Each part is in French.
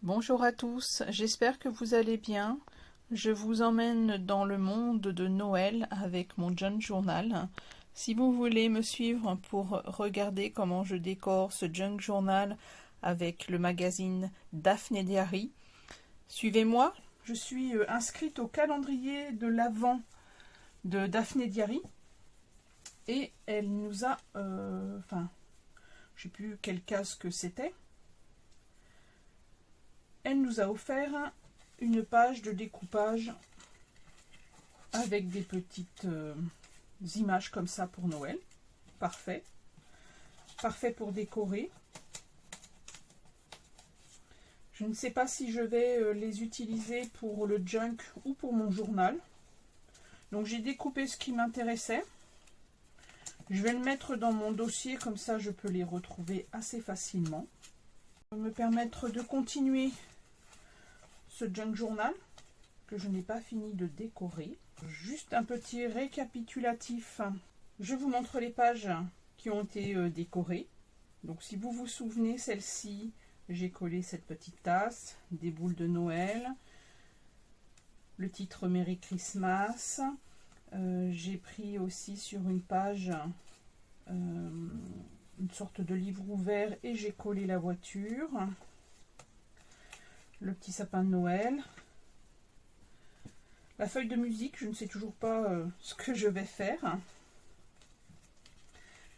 Bonjour à tous, j'espère que vous allez bien. Je vous emmène dans le monde de Noël avec mon junk journal. Si vous voulez me suivre pour regarder comment je décore ce junk journal avec le magazine Daphné Diary, suivez-moi. Je suis inscrite au calendrier de l'Avent de Daphné Diary et elle nous a, je sais plus quelle case que c'était. Elle nous a offert une page de découpage avec des petites images comme ça pour Noël. Parfait. Parfait pour décorer. Je ne sais pas si je vais les utiliser pour le junk ou pour mon journal. Donc j'ai découpé ce qui m'intéressait. Je vais le mettre dans mon dossier, comme ça je peux les retrouver assez facilement. Ça va me permettre de continuer ce junk journal que je n'ai pas fini de décorer. Juste un petit récapitulatif. Je vous montre les pages qui ont été décorées. Donc si vous vous souvenez, celle-ci, j'ai collé cette petite tasse, des boules de Noël, le titre Merry Christmas. J'ai pris aussi sur une page une sorte de livre ouvert et j'ai collé la voiture. Le petit sapin de Noël. La feuille de musique, je ne sais toujours pas ce que je vais faire.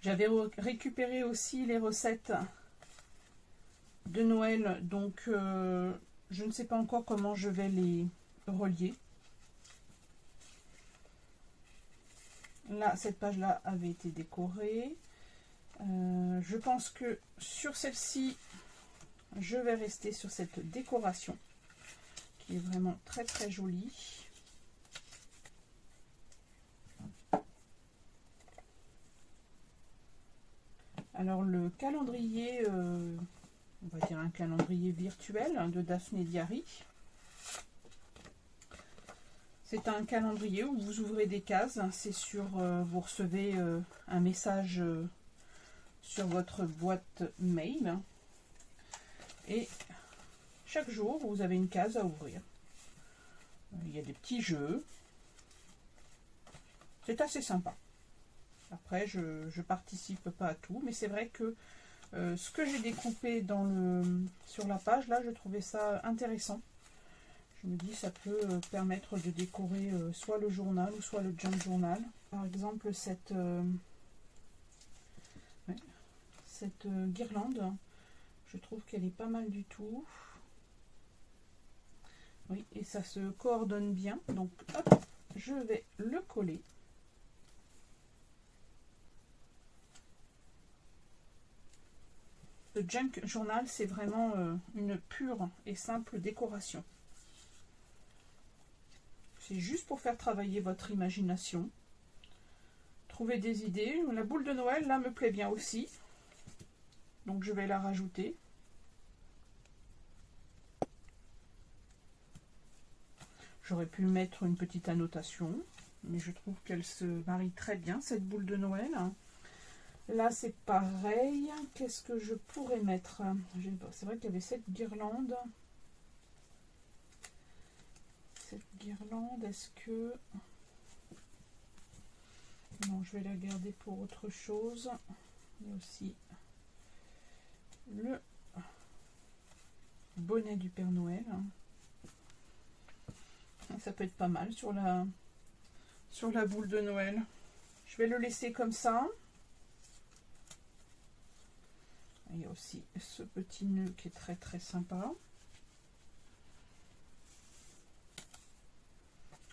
J'avais récupéré aussi les recettes de Noël, donc je ne sais pas encore comment je vais les relier. Là, cette page-là avait été décorée. Je pense que sur celle-ci, je vais rester sur cette décoration qui est vraiment très très jolie. Alors le calendrier, on va dire un calendrier virtuel de Daphné Diary. C'est un calendrier où vous ouvrez des cases. C'est sur, vous recevez un message sur votre boîte mail. Et chaque jour, vous avez une case à ouvrir. Il y a des petits jeux. C'est assez sympa. Après, je participe pas à tout, mais c'est vrai que ce que j'ai découpé sur la page, là, je trouvais ça intéressant. Je me dis, ça peut permettre de décorer soit le journal ou soit le junk journal. Par exemple, cette guirlande, je trouve qu'elle est pas mal du tout. Oui, et ça se coordonne bien. Donc, hop, je vais le coller. Le junk journal, c'est vraiment une pure et simple décoration. C'est juste pour faire travailler votre imagination. Trouver des idées. La boule de Noël, là, me plaît bien aussi. Donc, je vais la rajouter. J'aurais pu mettre une petite annotation, mais je trouve qu'elle se marie très bien, cette boule de Noël. Là, c'est pareil. Qu'est-ce que je pourrais mettre? C'est vrai qu'il y avait cette guirlande. Cette guirlande, est-ce que... Non, je vais la garder pour autre chose. Il y a aussi le bonnet du Père Noël. Ça peut être pas mal sur la boule de Noël. Je vais le laisser comme ça. Il y a aussi ce petit nœud qui est très très sympa.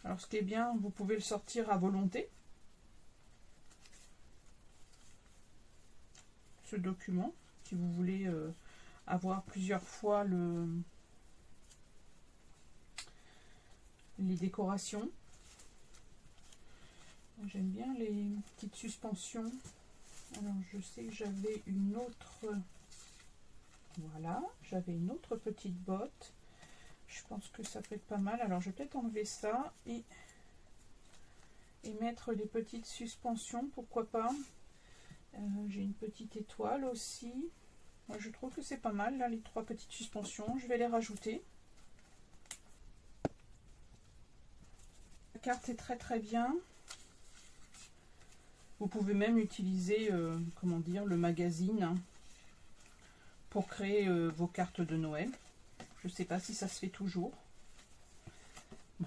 Alors ce qui est bien, vous pouvez le sortir à volonté. Ce document, si vous voulez avoir plusieurs fois les décorations. J'aime bien les petites suspensions. Alors je sais que j'avais une autre, voilà, j'avais une autre petite botte. Je pense que ça peut être pas mal. Alors je vais peut-être enlever ça et mettre les petites suspensions, pourquoi pas. J'ai une petite étoile aussi. Moi, je trouve que c'est pas mal, là, les 3 petites suspensions. Je vais les rajouter. La carte est très très bien. Vous pouvez même utiliser, comment dire, le magazine pour créer vos cartes de Noël. Je ne sais pas si ça se fait toujours.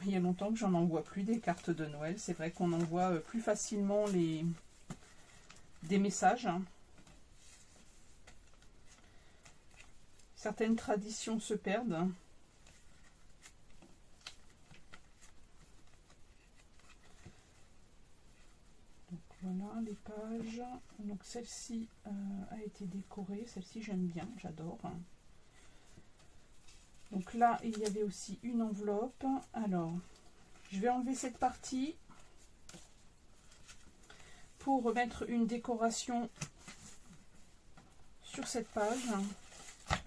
Il y a longtemps que j'en envoie plus des cartes de Noël. C'est vrai qu'on envoie plus facilement des messages. Certaines traditions se perdent. Donc voilà les pages. Donc celle-ci a été décorée. Celle-ci j'aime bien, j'adore. Donc là, il y avait aussi une enveloppe. Alors, je vais enlever cette partie pour remettre une décoration sur cette page.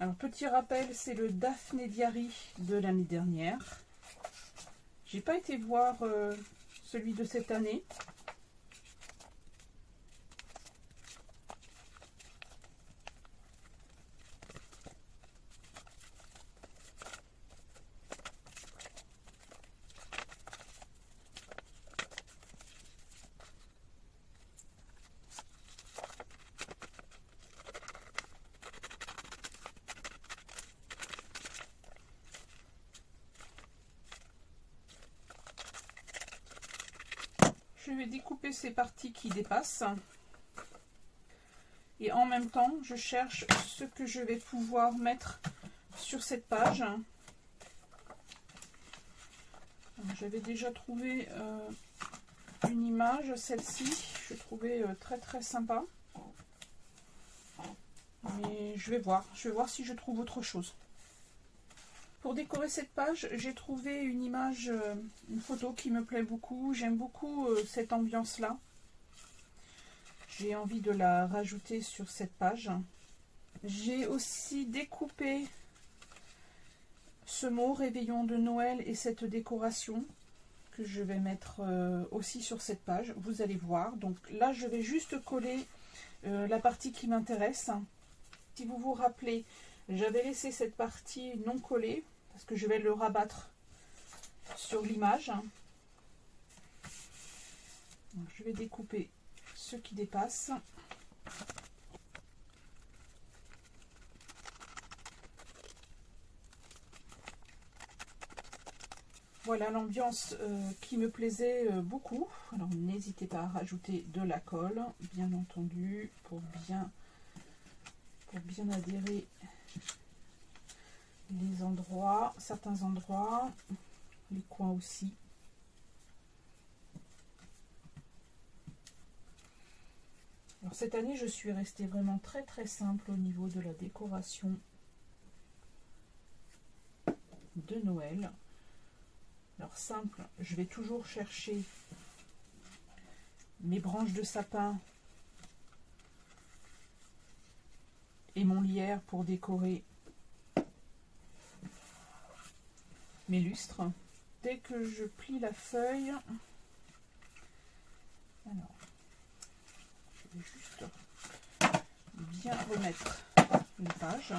Alors, petit rappel, c'est le Daphné Diary de l'année dernière. J'ai pas été voir celui de cette année. Je vais découper ces parties qui dépassent. Et en même temps, je cherche ce que je vais pouvoir mettre sur cette page. J'avais déjà trouvé une image, celle-ci, je trouvais très très sympa. Mais je vais voir si je trouve autre chose. Pour décorer cette page, j'ai trouvé une image, une photo qui me plaît beaucoup. J'aime beaucoup cette ambiance-là. J'ai envie de la rajouter sur cette page. J'ai aussi découpé ce mot réveillon de Noël et cette décoration que je vais mettre aussi sur cette page. Vous allez voir. Donc là, je vais juste coller la partie qui m'intéresse. Si vous vous rappelez, j'avais laissé cette partie non collée parce que je vais le rabattre sur l'image. Je vais découper ce qui dépasse. Voilà l'ambiance qui me plaisait beaucoup. Alors n'hésitez pas à rajouter de la colle, bien entendu, pour bien adhérer les endroits, certains endroits, les coins aussi. Alors cette année, je suis restée vraiment très très simple au niveau de la décoration de Noël. Alors simple, je vais toujours chercher mes branches de sapin et mon lierre pour décorer mes lustres. Dès que je plie la feuille, alors je vais juste bien remettre les pages.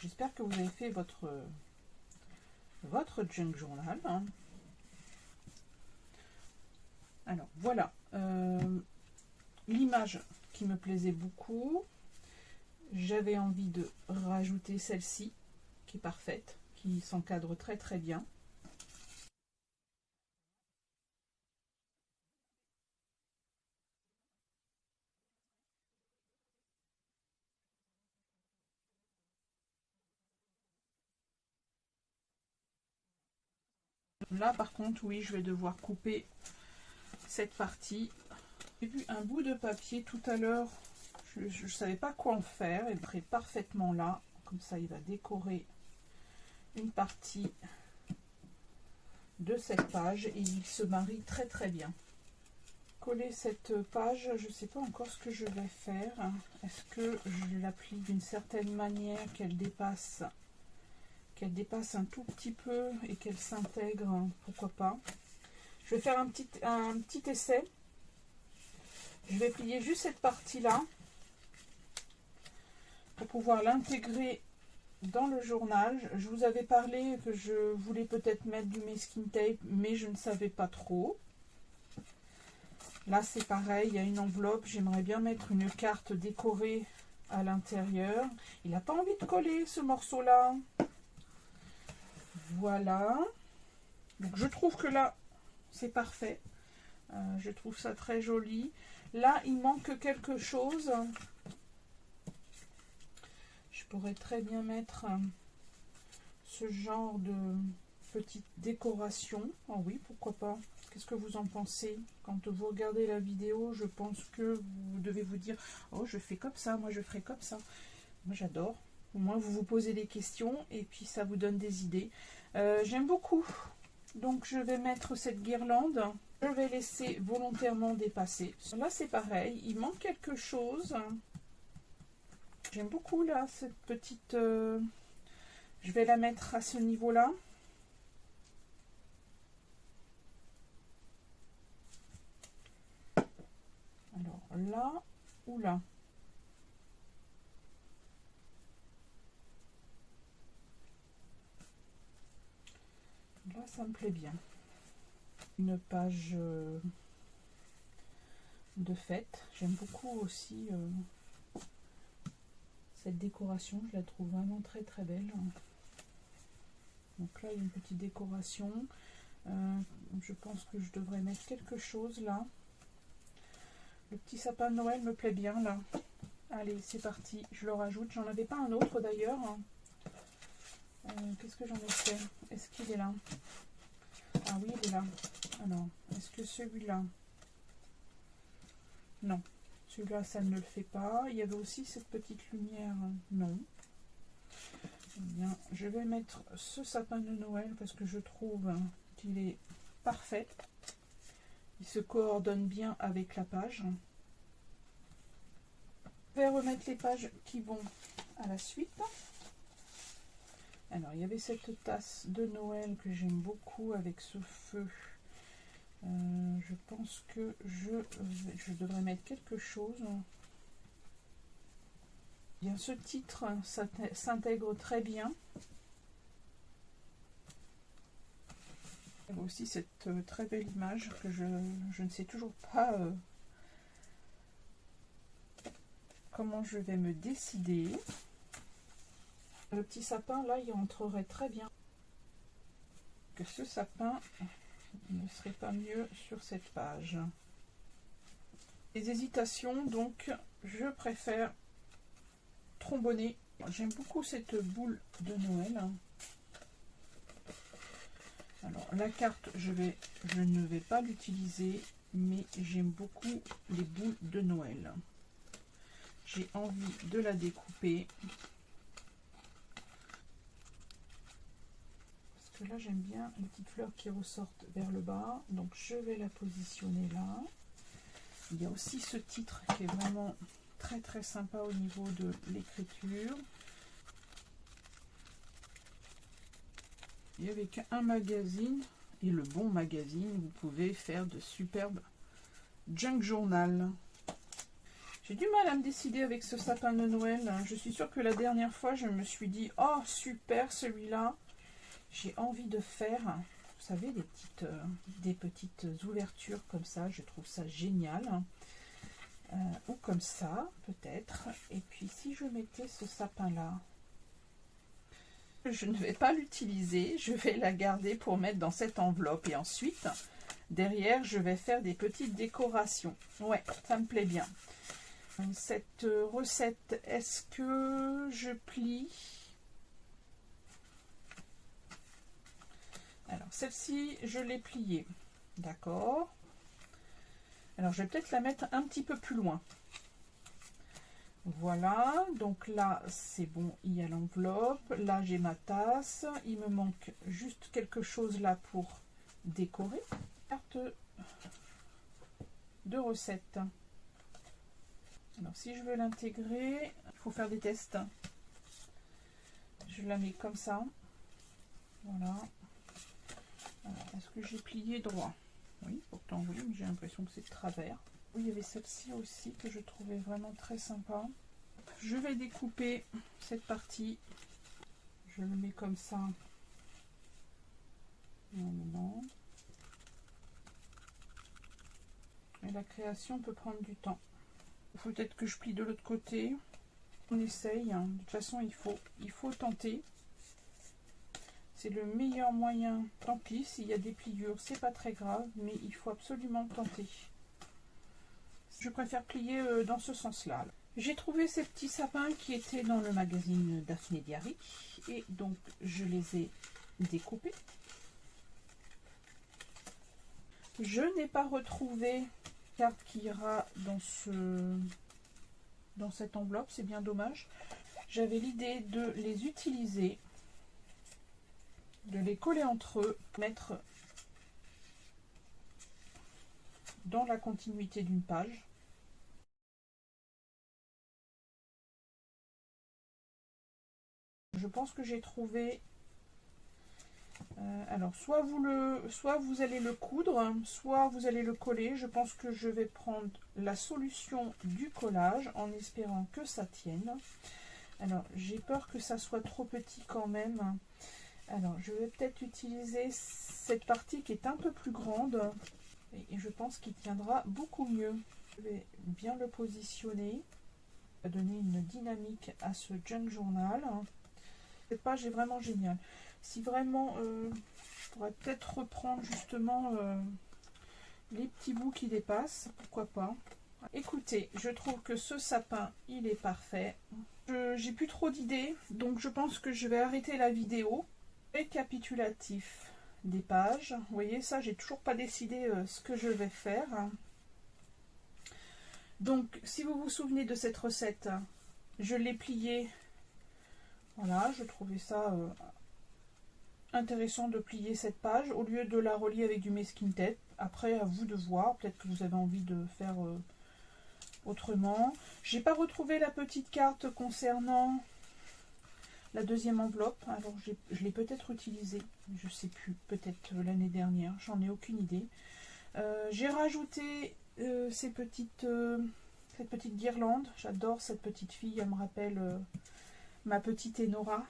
J'espère que vous avez fait votre junk journal. Alors voilà, l'image qui me plaisait beaucoup. J'avais envie de rajouter celle-ci qui est parfaite, qui s'encadre très très bien. Là par contre, oui, je vais devoir couper cette partie. J'ai vu un bout de papier tout à l'heure, je ne savais pas quoi en faire, il est parfaitement là, comme ça il va décorer une partie de cette page et il se marie très très bien. coller cette page, je ne sais pas encore ce que je vais faire. Est-ce que je la plie d'une certaine manière qu'elle dépasse un tout petit peu et qu'elle s'intègre? Pourquoi pas. Je vais faire un petit essai. Je vais plier juste cette partie-là pour pouvoir l'intégrer dans le journal. Je vous avais parlé que je voulais peut-être mettre du masking tape, mais je ne savais pas trop. Là, c'est pareil, il y a une enveloppe. J'aimerais bien mettre une carte décorée à l'intérieur. Il n'a pas envie de coller ce morceau-là. Voilà. Donc, je trouve que là, c'est parfait. Je trouve ça très joli. Là, il manque quelque chose. Je pourrais très bien mettre ce genre de petite décoration. Oh oui, pourquoi pas. Qu'est-ce que vous en pensez? Quand vous regardez la vidéo, je pense que vous devez vous dire « Oh, je fais comme ça, moi je ferai comme ça. » Moi j'adore. Au moins vous vous posez des questions et puis ça vous donne des idées. J'aime beaucoup. Donc je vais mettre cette guirlande. Je vais laisser volontairement dépasser. Là c'est pareil, il manque quelque chose. J'aime beaucoup là cette petite... Je vais la mettre à ce niveau-là. Alors là ou là. Là, ça me plaît bien. Une page de fête. J'aime beaucoup aussi cette décoration. Je la trouve vraiment très très belle. Donc là, il y a une petite décoration. Je pense que je devrais mettre quelque chose là. Le petit sapin de Noël me plaît bien là. Allez, c'est parti. Je le rajoute. J'en avais pas un autre d'ailleurs. Qu'est-ce que j'en ai fait? Est-ce qu'il est là? Ah oui, il est là. Alors, est-ce que celui-là? Non. Celui-là, ça ne le fait pas. Il y avait aussi cette petite lumière. Non. Eh bien, je vais mettre ce sapin de Noël parce que je trouve qu'il est parfait. Il se coordonne bien avec la page. Je vais remettre les pages qui vont à la suite. Alors, il y avait cette tasse de Noël que j'aime beaucoup avec ce feu. Je pense que je devrais mettre quelque chose. Bien, ce titre s'intègre très bien. Il y a aussi cette très belle image que je ne sais toujours pas comment je vais me décider. Le petit sapin là, il rentrerait très bien. Que ce sapin ne serait pas mieux sur cette page. Les hésitations, donc je préfère trombonner. J'aime beaucoup cette boule de Noël. Alors la carte, je ne vais pas l'utiliser, mais j'aime beaucoup les boules de Noël. J'ai envie de la découper. Parce que là j'aime bien les petites fleurs qui ressortent vers le bas. Donc je vais la positionner là. Il y a aussi ce titre qui est vraiment très très sympa au niveau de l'écriture. Et avec un magazine, et le bon magazine, vous pouvez faire de superbes junk journal. J'ai du mal à me décider avec ce sapin de Noël. Je suis sûre que la dernière fois, je me suis dit, oh super celui-là. J'ai envie de faire, vous savez, des petites ouvertures comme ça. Je trouve ça génial. Ou comme ça, peut-être. Et puis si je mettais ce sapin-là, je ne vais pas l'utiliser, je vais la garder pour mettre dans cette enveloppe et ensuite derrière je vais faire des petites décorations. Ouais, ça me plaît bien. Cette recette, est-ce que je plie? Alors celle-ci je l'ai pliée, d'accord. Alors je vais peut-être la mettre un petit peu plus loin. Voilà, donc là c'est bon, il y a l'enveloppe, là j'ai ma tasse, il me manque juste quelque chose là pour décorer. Carte de recettes. Alors si je veux l'intégrer, il faut faire des tests. Je la mets comme ça. Voilà. Est-ce que j'ai plié droit? Oui, pourtant oui, mais j'ai l'impression que c'est de travers. Oui, il y avait celle-ci aussi que je trouvais vraiment très sympa. Je vais découper cette partie. Je le mets comme ça. Non. Et la création peut prendre du temps. Il faut peut-être que je plie de l'autre côté. On essaye. Hein. De toute façon, il faut tenter. C'est le meilleur moyen. Tant pis, s'il y a des pliures, c'est pas très grave, mais il faut absolument tenter. Je préfère plier dans ce sens-là. J'ai trouvé ces petits sapins qui étaient dans le magazine Daphné Diary et donc je les ai découpés. Je n'ai pas retrouvé la carte qui ira dans cette enveloppe, c'est bien dommage. J'avais l'idée de les utiliser, de les coller entre eux, mettre dans la continuité d'une page. Je pense que j'ai trouvé... alors, soit vous allez le coudre, soit vous allez le coller. Je pense que je vais prendre la solution du collage en espérant que ça tienne. Alors, j'ai peur que ça soit trop petit quand même. Alors, je vais peut-être utiliser cette partie qui est un peu plus grande. Et je pense qu'il tiendra beaucoup mieux. Je vais bien le positionner. Ça va donner une dynamique à ce junk journal. Cette page est vraiment géniale. Si vraiment, je pourrais peut-être reprendre justement les petits bouts qui dépassent, pourquoi pas. Écoutez, je trouve que ce sapin, il est parfait. J'ai plus trop d'idées, donc je pense que je vais arrêter la vidéo. Récapitulatif des pages. Vous voyez ça, j'ai toujours pas décidé ce que je vais faire. Donc, si vous vous souvenez de cette recette, je l'ai pliée. Voilà, je trouvais ça intéressant de plier cette page au lieu de la relier avec du masking tape. Après, à vous de voir. Peut-être que vous avez envie de faire autrement. J'ai pas retrouvé la petite carte concernant la deuxième enveloppe. Alors, je l'ai peut-être utilisée. Je sais plus. Peut-être l'année dernière. J'en ai aucune idée. J'ai rajouté cette petite guirlande. J'adore cette petite fille. Elle me rappelle ma petite Enora.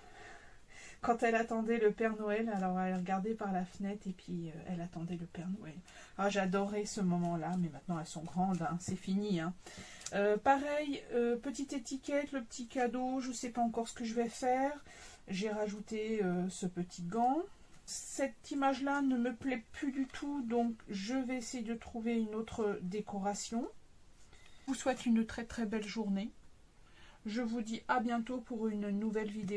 Quand elle attendait le Père Noël, alors elle regardait par la fenêtre et puis elle attendait le Père Noël. Ah, j'adorais ce moment-là, mais maintenant elles sont grandes, hein, c'est fini. Hein. Pareil, petite étiquette, le petit cadeau, je ne sais pas encore ce que je vais faire. J'ai rajouté ce petit gant. Cette image-là ne me plaît plus du tout, donc je vais essayer de trouver une autre décoration. Je vous souhaite une très très belle journée. Je vous dis à bientôt pour une nouvelle vidéo.